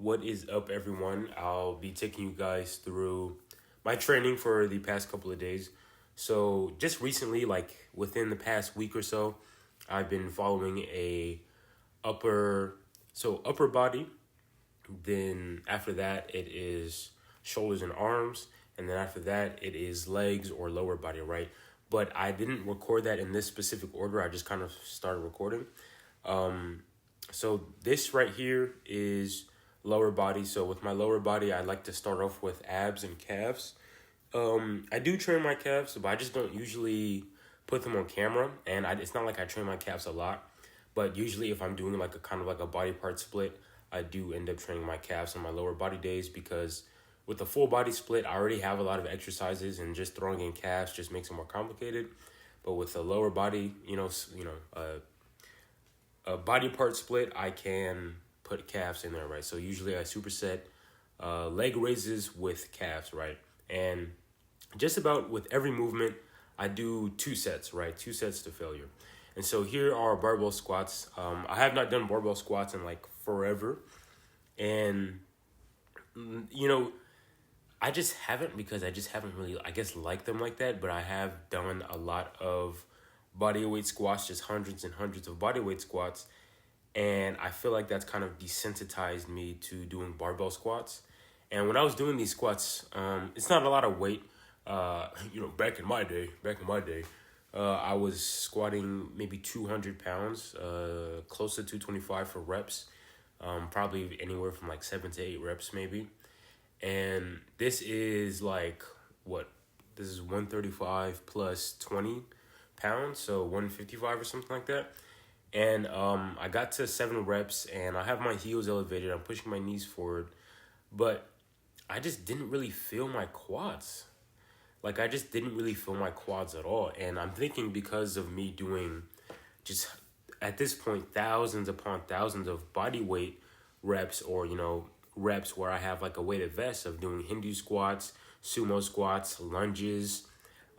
What is up, everyone? I'll be taking you guys through my training for the past couple of days. So, just recently, like within the past week or so, I've been following a upper upper body. Then after that, it is shoulders and arms, and then after that, it is legs or lower body, right? But I didn't record that in this specific order. I just kind of started recording. So this right here is lower body. So with my lower body, I like to start off with abs and calves. I do train my calves, but I just don't usually put them on camera. And it's not like I train my calves a lot, but usually if I'm doing like a kind of like a body part split, I do end up training my calves on my lower body days because with the full body split, I already have a lot of exercises, and just throwing in calves just makes it more complicated. But with the lower body, a body part split, I can put calves in there, right? So usually I superset leg raises with calves, right? And just about with every movement, I do 2 sets, right? 2 sets to failure. And so here are barbell squats. I have not done barbell squats in like forever. And, I just haven't because I just haven't really, I guess, liked them like that. But I have done a lot of body weight squats, just hundreds and hundreds of body weight squats. And I feel like that's kind of desensitized me to doing barbell squats. And when I was doing these squats, it's not a lot of weight. Back in my day, I was squatting maybe 200 pounds, close to 225 for reps, probably anywhere from like 7 to 8 reps maybe. And this is like, what? This is 135 plus 20 pounds, so 155 or something like that. And I got to 7 reps, and I have my heels elevated. I'm pushing my knees forward, but I just didn't really feel my quads. Like, I just didn't really feel my quads at all. And I'm thinking because of me doing just, at this point, thousands upon thousands of body weight reps, or, reps where I have like a weighted vest of doing Hindu squats, sumo squats, lunges,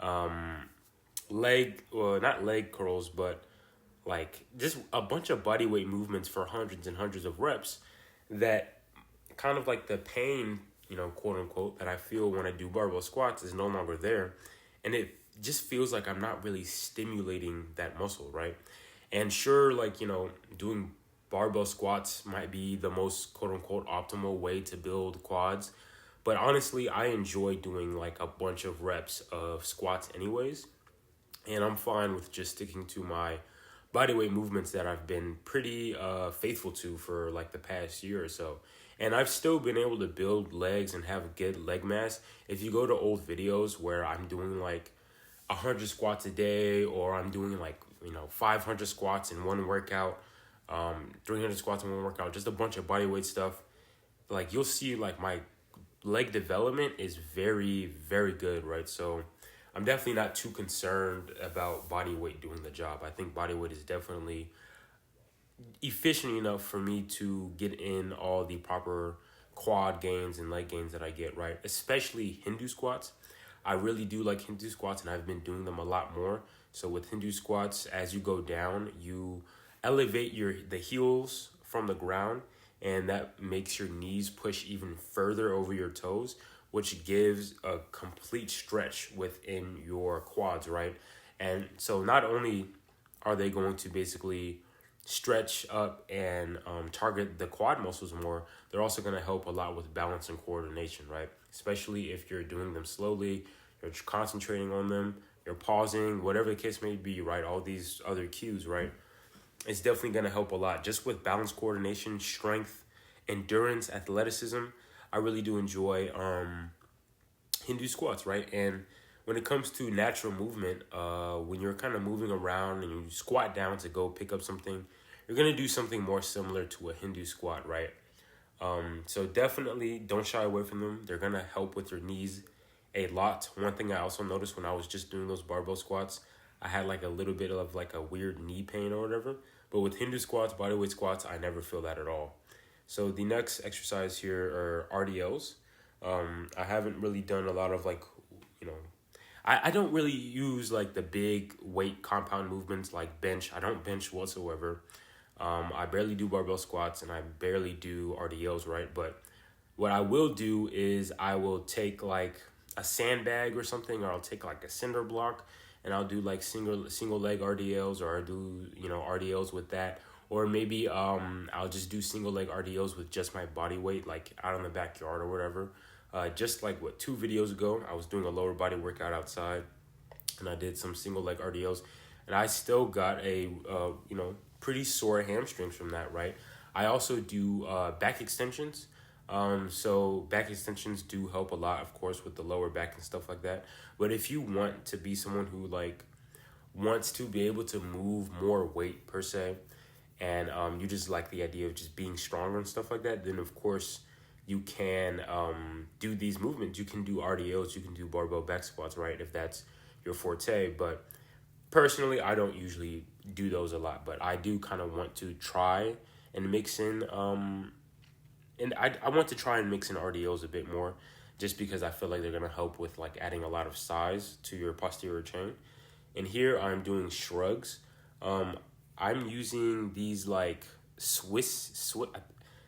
not leg curls, but like just a bunch of body weight movements for hundreds and hundreds of reps, that kind of like the pain, quote unquote, that I feel when I do barbell squats is no longer there. And it just feels like I'm not really stimulating that muscle, right? And sure, like, doing barbell squats might be the most quote unquote optimal way to build quads. But honestly, I enjoy doing like a bunch of reps of squats anyways. And I'm fine with just sticking to my bodyweight movements that I've been pretty faithful to for like the past year or so. And I've still been able to build legs and have good leg mass. If you go to old videos where I'm doing like 100 squats a day, or I'm doing like, 500 squats in one workout, 300 squats in one workout, just a bunch of bodyweight stuff, like you'll see like my leg development is very, very good, right? So I'm definitely not too concerned about body weight doing the job. I think body weight is definitely efficient enough for me to get in all the proper quad gains and leg gains that I get, right? Especially Hindu squats. I really do like Hindu squats, and I've been doing them a lot more. So with Hindu squats, as you go down, you elevate the heels from the ground, and that makes your knees push even further over your toes, which gives a complete stretch within your quads, right? And so not only are they going to basically stretch up and target the quad muscles more, they're also going to help a lot with balance and coordination, right? Especially if you're doing them slowly, you're concentrating on them, you're pausing, whatever the case may be, right? All these other cues, right? It's definitely going to help a lot just with balance, coordination, strength, endurance, athleticism. I really do enjoy Hindu squats, right? And when it comes to natural movement, when you're kind of moving around and you squat down to go pick up something, you're going to do something more similar to a Hindu squat, right? So definitely don't shy away from them. They're going to help with your knees a lot. One thing I also noticed when I was just doing those barbell squats, I had like a little bit of like a weird knee pain or whatever. But with Hindu squats, bodyweight squats, I never feel that at all. So the next exercise here are RDLs. I haven't really done a lot of like, I don't really use like the big weight compound movements like bench. I don't bench whatsoever. I barely do barbell squats and I barely do RDLs, right? But what I will do is I will take like a sandbag or something, or I'll take like a cinder block and I'll do like single leg RDLs, or I'll do, RDLs with that. Or maybe I'll just do single leg RDLs with just my body weight, like out in the backyard or whatever. Just like 2 videos ago, I was doing a lower body workout outside, and I did some single leg RDLs, and I still got a pretty sore hamstrings from that. Right. I also do back extensions. So back extensions do help a lot, of course, with the lower back and stuff like that. But if you want to be someone who like wants to be able to move more weight per se, and you just like the idea of just being stronger and stuff like that, then of course you can do these movements. You can do RDLs, you can do barbell back squats, right, if that's your forte. But personally, I don't usually do those a lot, but I do kind of want to try and mix in and I want to try and mix in RDLs a bit more, just because I feel like they're going to help with like adding a lot of size to your posterior chain. And here I'm doing shrugs. I'm using these like Swiss,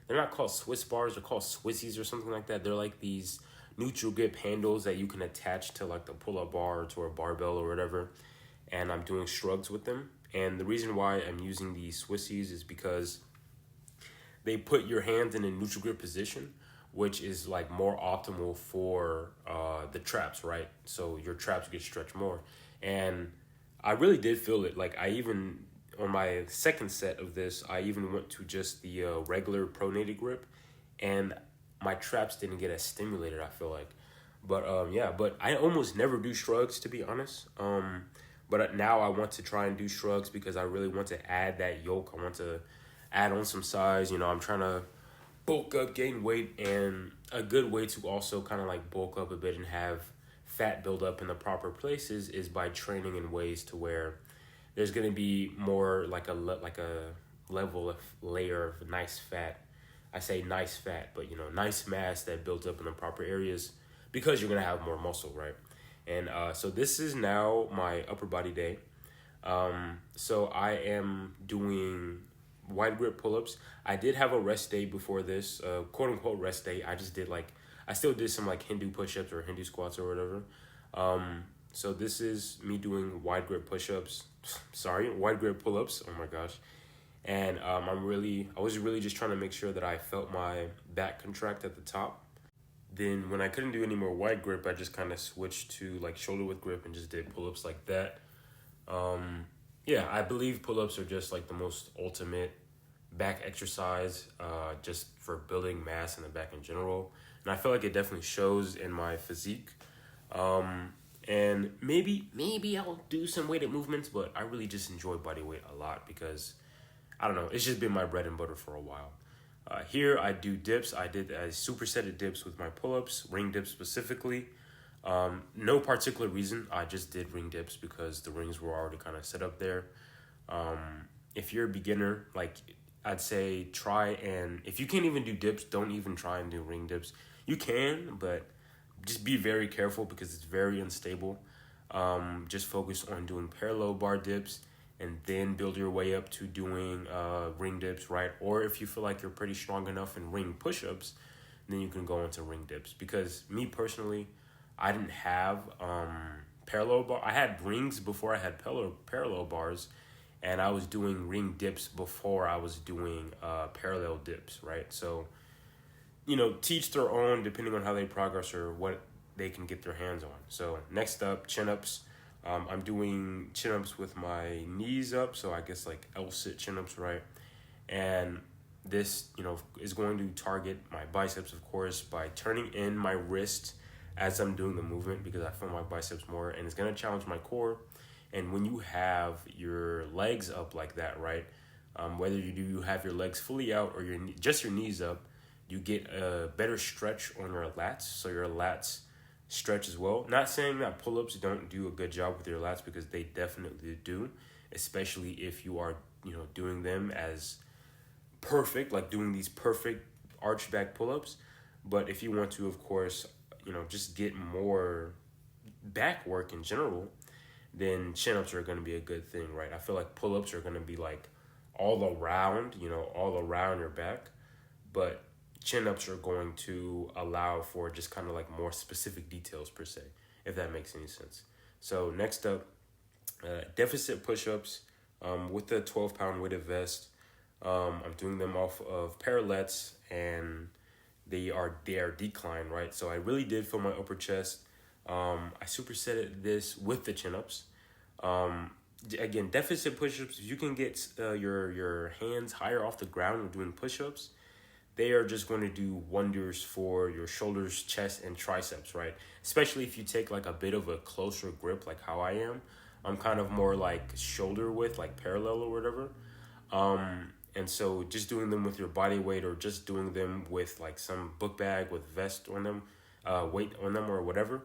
they're not called Swiss bars, they're called Swissies or something like that. They're like these neutral grip handles that you can attach to like the pull-up bar or to a barbell or whatever. And I'm doing shrugs with them. And the reason why I'm using these Swissies is because they put your hands in a neutral grip position, which is like more optimal for the traps, right? So your traps get stretched more. And I really did feel it. Like I even, on my second set of this, I even went to just the regular pronated grip, and my traps didn't get as stimulated, I feel like. But but I almost never do shrugs, to be honest. But now I want to try and do shrugs because I really want to add that yoke. I want to add on some size. I'm trying to bulk up, gain weight, and a good way to also kind of like bulk up a bit and have fat build up in the proper places is by training in ways to where there's going to be more like a level of layer of nice fat. I say nice fat, but nice mass that builds up in the proper areas, because you're going to have more muscle, right? And so this is now my upper body day. So I am doing wide grip pull-ups. I did have a rest day before this, quote unquote rest day. I still did some like Hindu push-ups or Hindu squats or whatever. So this is me doing wide grip push-ups. Wide grip pull-ups. Oh my gosh. And I was really just trying to make sure that I felt my back contract at the top. Then when I couldn't do any more wide grip, I just kind of switched to like shoulder width grip and just did pull-ups like that. I believe pull-ups are just like the most ultimate back exercise, just for building mass in the back in general. And I feel like it definitely shows in my physique. And maybe I'll do some weighted movements, but I really just enjoy body weight a lot because, I don't know, it's just been my bread and butter for a while. Here I do dips. I did a superset of dips with my pull-ups, ring dips specifically. No particular reason. I just did ring dips because the rings were already kind of set up there. If you're a beginner, like I'd say if you can't even do dips, don't even try and do ring dips. You can, but just be very careful because it's very unstable. Just focus on doing parallel bar dips and then build your way up to doing ring dips, right? Or if you feel like you're pretty strong enough in ring push-ups, then you can go into ring dips. Because me personally, I didn't have parallel bar. I had rings before I had parallel bars, and I was doing ring dips before I was doing parallel dips, right? So, teach their own depending on how they progress or what they can get their hands on. So next up, chin-ups. I'm doing chin-ups with my knees up, so I guess like L-sit chin-ups, right? And this, is going to target my biceps, of course, by turning in my wrist as I'm doing the movement because I feel my biceps more, and it's going to challenge my core. And when you have your legs up like that, right, whether you have your legs fully out or just your knees up, you get a better stretch on your lats, so your lats stretch as well. Not saying that pull-ups don't do a good job with your lats, because they definitely do, especially if you are, doing them as perfect, like doing these perfect arch back pull-ups. But if you want to, of course, just get more back work in general, then chin-ups are going to be a good thing, right? I feel like pull-ups are going to be like all around, all around your back. But chin-ups are going to allow for just kind of like more specific details per se, if that makes any sense. So next up, deficit push-ups with the 12-pound weighted vest. I'm doing them off of parallettes, and they are decline, right? So I really did feel my upper chest. I supersetted this with the chin-ups. Again, deficit push-ups, if you can get your hands higher off the ground when doing push-ups, they are just going to do wonders for your shoulders, chest, and triceps, right? Especially if you take like a bit of a closer grip, like how I am. I'm kind of more like shoulder width, like parallel or whatever. And so just doing them with your body weight, or just doing them with like some book bag with vest on them, weight on them or whatever,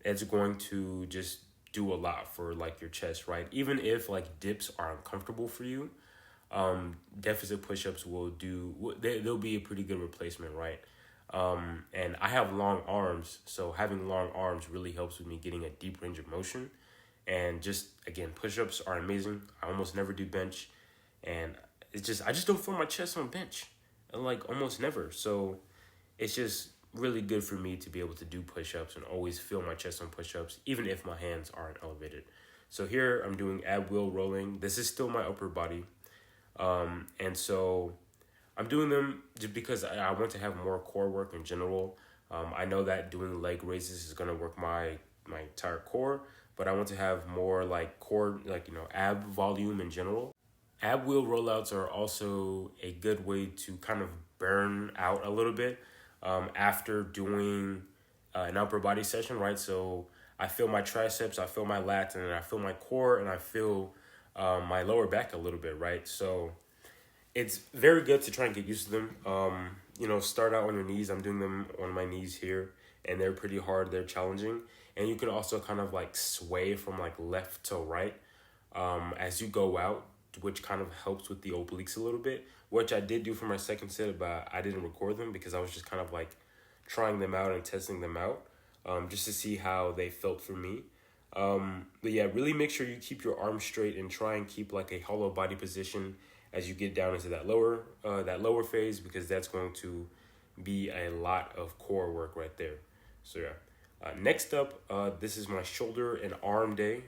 it's going to just do a lot for like your chest, right? Even if like dips are uncomfortable for you, deficit push-ups they'll be a pretty good replacement, right? And I have long arms, so having long arms really helps with me getting a deep range of motion. And just, again, push-ups are amazing. I almost never do bench, and I just don't feel my chest on bench, like almost never. So it's just really good for me to be able to do push-ups and always feel my chest on push-ups, even if my hands aren't elevated. So here I'm doing ab wheel rolling. This is still my upper body. And so I'm doing them just because I want to have more core work in general. I know that doing leg raises is going to work my entire core, but I want to have more like core, like, ab volume in general. Ab wheel rollouts are also a good way to kind of burn out a little bit after doing an upper body session, right? So I feel my triceps, I feel my lats, and I feel my core, and I feel my lower back a little bit, right? So it's very good to try and get used to them. Start out on your knees. I'm doing them on my knees here, and they're pretty hard. They're challenging. And you can also kind of like sway from like left to right as you go out, which kind of helps with the obliques a little bit, which I did do for my second set, but I didn't record them because I was just kind of like trying them out and testing them out just to see how they felt for me. But yeah, really make sure you keep your arms straight and try and keep like a hollow body position as you get down into that lower phase, because that's going to be a lot of core work right there. So yeah. Next up, this is my shoulder and arm day,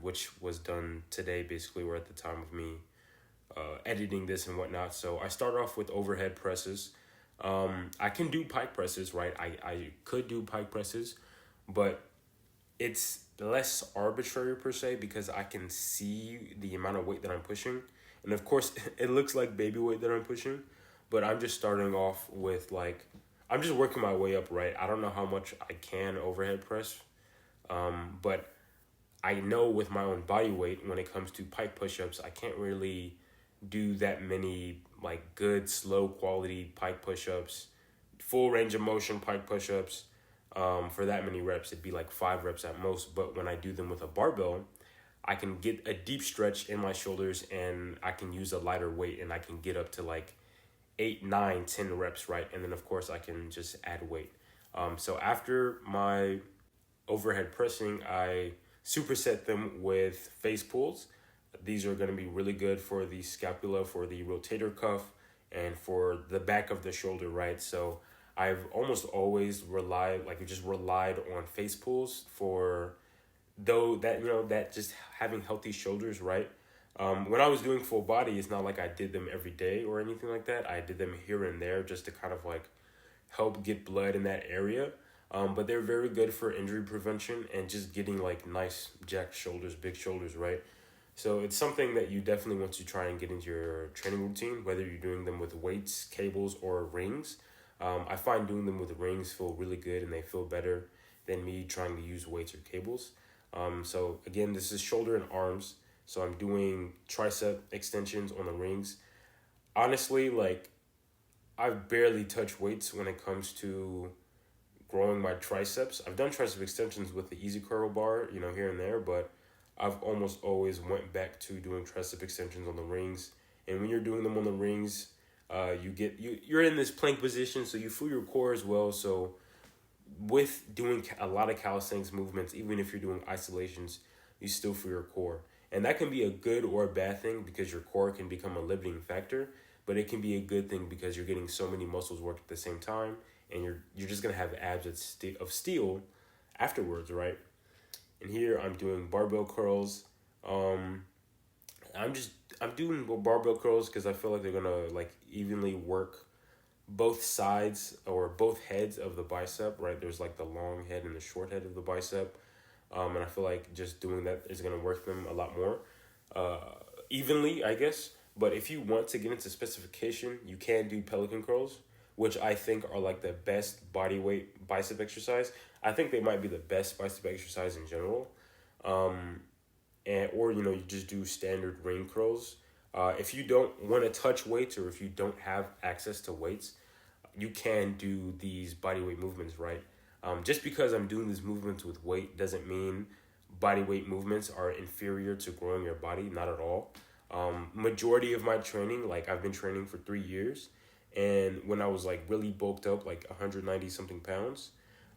which was done today. Basically, we're at the time of me editing this and whatnot. So I start off with overhead presses. I can do pike presses, right? I could do pike presses, but it's less arbitrary per se because I can see the amount of weight that I'm pushing. And of course, it looks like baby weight that I'm pushing, but I'm just starting off with I'm just working my way up, right? I don't know how much I can overhead press, but I know with my own body weight, when it comes to pike push-ups, I can't really do that many like good, slow quality pike push-ups, full range of motion pike push-ups. For that many reps, it'd be like 5 reps at most. But when I do them with a barbell, I can get a deep stretch in my shoulders, and I can use a lighter weight, and I can get up to like 8, 9, 10 reps, right? And then of course I can just add weight. So after my overhead pressing, I superset them with face pulls. These are going to be really good for the scapula, for the rotator cuff, and for the back of the shoulder, right? So I've almost always relied on face pulls for that just having healthy shoulders, right? When I was doing full body, it's not like I did them every day or anything like that. I did them here and there just to kind of like help get blood in that area. But they're very good for injury prevention and just getting like nice jacked shoulders, big shoulders, right? So it's something that you definitely want to try and get into your training routine, whether you're doing them with weights, cables, or rings. I find doing them with rings feel really good, and they feel better than me trying to use weights or cables. So again, this is shoulder and arms. So I'm doing tricep extensions on the rings. Honestly, like I've barely touched weights when it comes to growing my triceps. I've done tricep extensions with the easy curl bar, here and there, but I've almost always went back to doing tricep extensions on the rings. And when you're doing them on the rings, you're in this plank position, so you feel your core as well. So with doing a lot of calisthenics movements, even if you're doing isolations, you still feel your core. And that can be a good or a bad thing because your core can become a limiting factor, but it can be a good thing because you're getting so many muscles work at the same time, and you're just gonna have abs of steel afterwards, right? And here I'm doing barbell curls. Um, I'm just I'm doing barbell curls because I feel like they're gonna like evenly work both sides or both heads of the bicep, right? There's like the long head and the short head of the bicep. And I feel like just doing that is going to work them a lot more evenly, I guess. But if you want to get into specification, you can do pelican curls, which I think are like the best body weight bicep exercise. I think they might be the best bicep exercise in general. And or you just do standard ring curls. If you don't want to touch weights or if you don't have access to weights, you can do these body weight movements, right? Just because I'm doing these movements with weight doesn't mean body weight movements are inferior to growing your body. Not at all. Majority of my training, like I've been training for 3 years, and when I was like really bulked up, like 190 something pounds,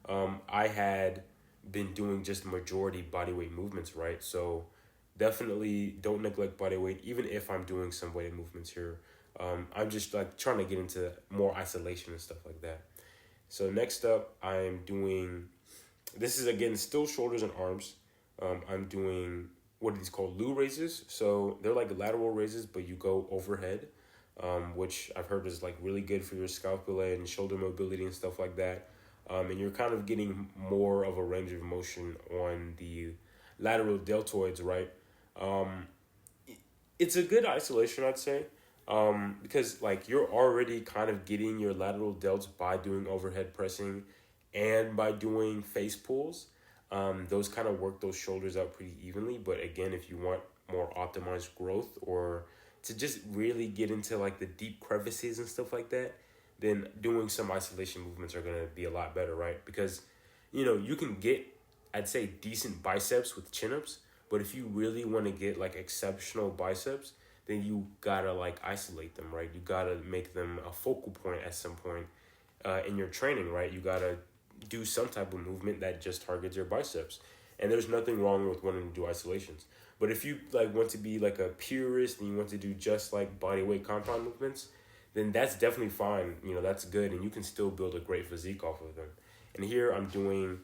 I had been doing just majority body weight movements, right? So definitely don't neglect body weight, even if I'm doing some weight movements here. I'm just like trying to get into more isolation and stuff like that. So next up, I'm doing, this is again still shoulders and arms. I'm doing, what are these called? Lou raises. So they're like lateral raises, but you go overhead, which I've heard is like really good for your scapula and shoulder mobility and stuff like that. And you're kind of getting more of a range of motion on the lateral deltoids, right? Um, it's a good isolation, I'd say, because like you're already kind of getting your lateral delts by doing overhead pressing and by doing face pulls. Those kind of work those shoulders out pretty evenly. But again, if you want more optimized growth or to just really get into like the deep crevices and stuff like that, then doing some isolation movements are going to be a lot better, right? Because, you can get, I'd say, decent biceps with chin-ups, but if you really want to get like exceptional biceps, then you gotta like isolate them, right? You gotta make them a focal point at some point in your training, right? You gotta do some type of movement that just targets your biceps. And there's nothing wrong with wanting to do isolations. But if you like want to be like a purist and you want to do just like body weight compound movements, then that's definitely fine. That's good, and you can still build a great physique off of them. And here I'm doing